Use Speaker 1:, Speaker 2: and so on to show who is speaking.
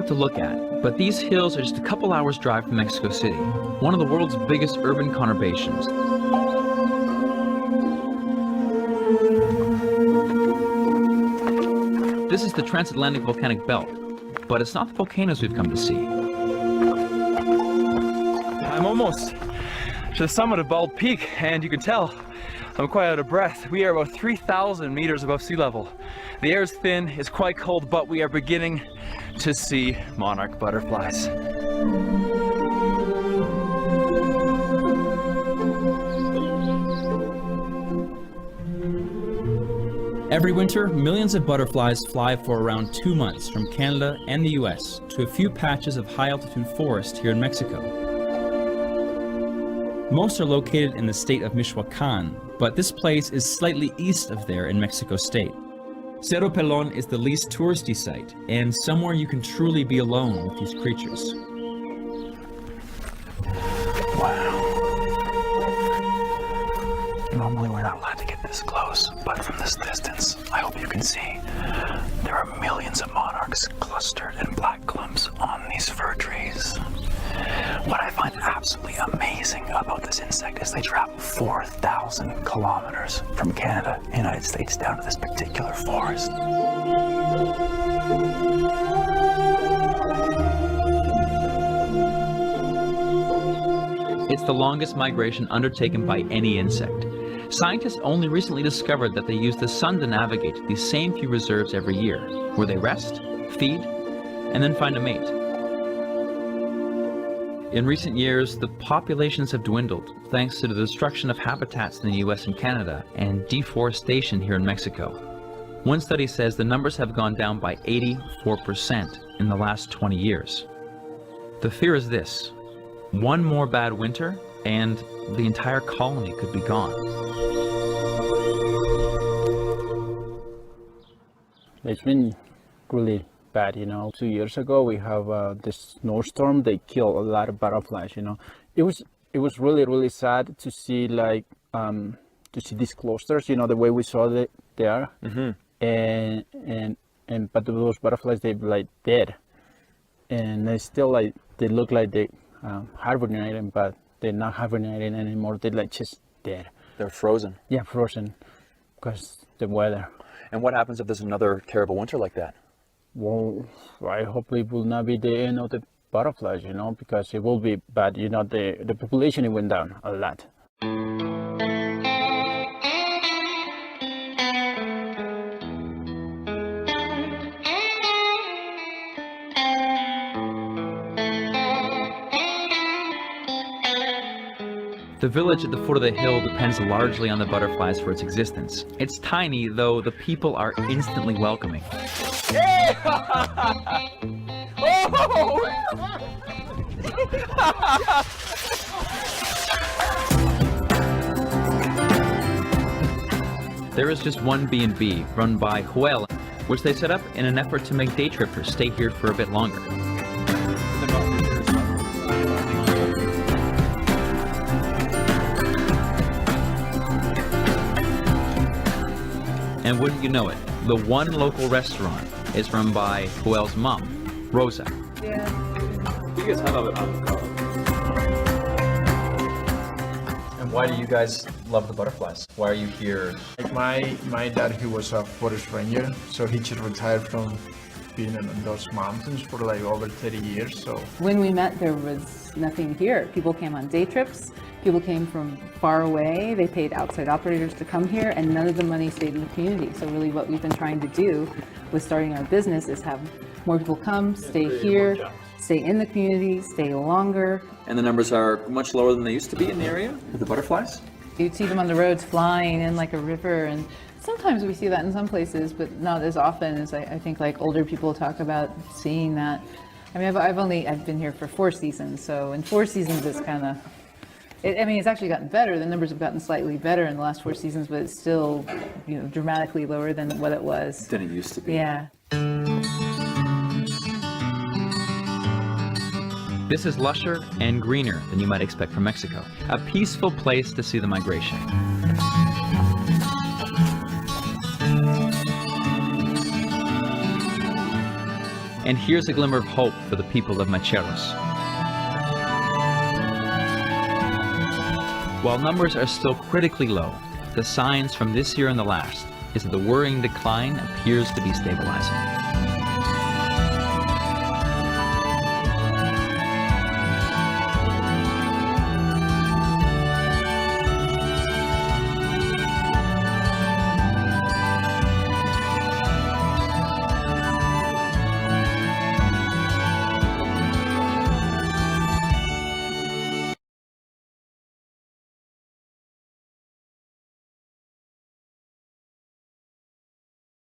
Speaker 1: to look at, but these hills are just a couple hours drive from Mexico City, one of the world's biggest urban conurbations. This is the transatlantic volcanic belt, but it's not the volcanoes we've come to see.
Speaker 2: I'm almost to the summit of Bald Peak, and you can tell I'm quite out of breath. We are about 3,000 meters above sea level. The air is thin, it's quite cold, but we are beginning to see monarch butterflies.
Speaker 1: Every winter, millions of butterflies fly for around 2 months from Canada and the US to a few patches of high-altitude forest here in Mexico. Most are located in the state of Michoacan, but this place is slightly east of there in Mexico State. Cerro Pelon is the least touristy site, and somewhere you can truly be alone with these creatures.
Speaker 3: Wow. Normally we're not allowed to get this close, but from this distance, I hope you can see, there are millions of monarchs clustered in black clumps on these fir trees. What I find absolutely amazing about this insect is they travel 4,000 kilometers from Canada, United States, down to this particular forest.
Speaker 1: It's the longest migration undertaken by any insect. Scientists only recently discovered that they use the sun to navigate these same few reserves every year, where they rest, feed, and then find a mate. In recent years, the populations have dwindled thanks to the destruction of habitats in the US and Canada and deforestation here in Mexico. One study says the numbers have gone down by 84% in the last 20 years. The fear is this: one more bad winter and the entire colony could be gone.
Speaker 4: It's been really bad, you know. 2 years ago we have this snowstorm. They killed a lot of butterflies, you know. It was really sad to see, like, to see these clusters, you know, the way we saw it there. Mm-hmm. and but those butterflies, they're like dead, and they still, like, they look like they hibernating, but they're not hibernating anymore. They're like just dead.
Speaker 3: They're frozen.
Speaker 4: Yeah, frozen because the weather.
Speaker 3: And what happens if there's another terrible winter like that?
Speaker 4: Well, I hope it will not be the end of the butterflies, you know, because it will be bad. You know, the population, it went down a lot.
Speaker 1: The village at the foot of the hill depends largely on the butterflies for its existence. It's tiny, though the people are instantly welcoming. There is just one B&B run by Joel, which they set up in an effort to make day trippers stay here for a bit longer. And wouldn't you know it, the one local restaurant is run by Joel's mom, Rosa.
Speaker 2: Yeah. You guys have avocado.
Speaker 1: And why do you guys love the butterflies? Why are you here?
Speaker 5: Like my dad, he was a forest ranger, so he just retired from being in those mountains for like over 30 years. So
Speaker 6: when we met, there was nothing here. People came on day trips. People came from far away. They paid outside operators to come here, and none of the money stayed in the community. So really what we've been trying to do with starting our business is have more people come, stay here, stay in the community, stay longer.
Speaker 3: And the numbers are much lower than they used to be in the area with the butterflies?
Speaker 6: You'd see them on the roads flying in like a river, and sometimes we see that in some places, but not as often as I think like older people talk about seeing that. I mean, I've been here for 4 seasons, so in 4 seasons it's kind of, I mean, it's actually gotten better. The numbers have gotten slightly better in the last 4 seasons, but it's still, you know, dramatically lower than what it was.
Speaker 3: Than it used to be.
Speaker 6: Yeah.
Speaker 1: This is lusher and greener than you might expect from Mexico. A peaceful place to see the migration. And here's a glimmer of hope for the people of Macheros. While numbers are still critically low, the signs from this year and the last is that the worrying decline appears to be stabilizing.